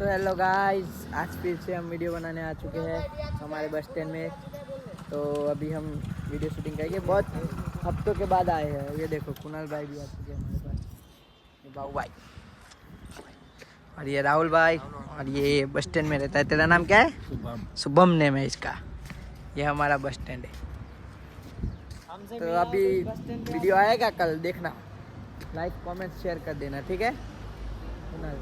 तो hello guys, आज फिर से हम वीडियो बनाने आ चुके हैं हमारे बस स्टैंड में। तो अभी हम वीडियो शूटिंग करेंगे, बहुत हफ्तों के बाद आए हैं। ये देखो कुणाल भाई भी आ चुके हैं हमारे पास, ये बाबू भाई और ये राहुल भाई, और ये बस स्टैंड में रहता है। तेरा नाम क्या है? शुभम। शुभम नेम है इसका। ये हमारा बस स्टैंड है। तो अभी वीडियो आएगा कल, देखना। लाइक कमेंट शेयर कर देना, ठीक है कुणाल?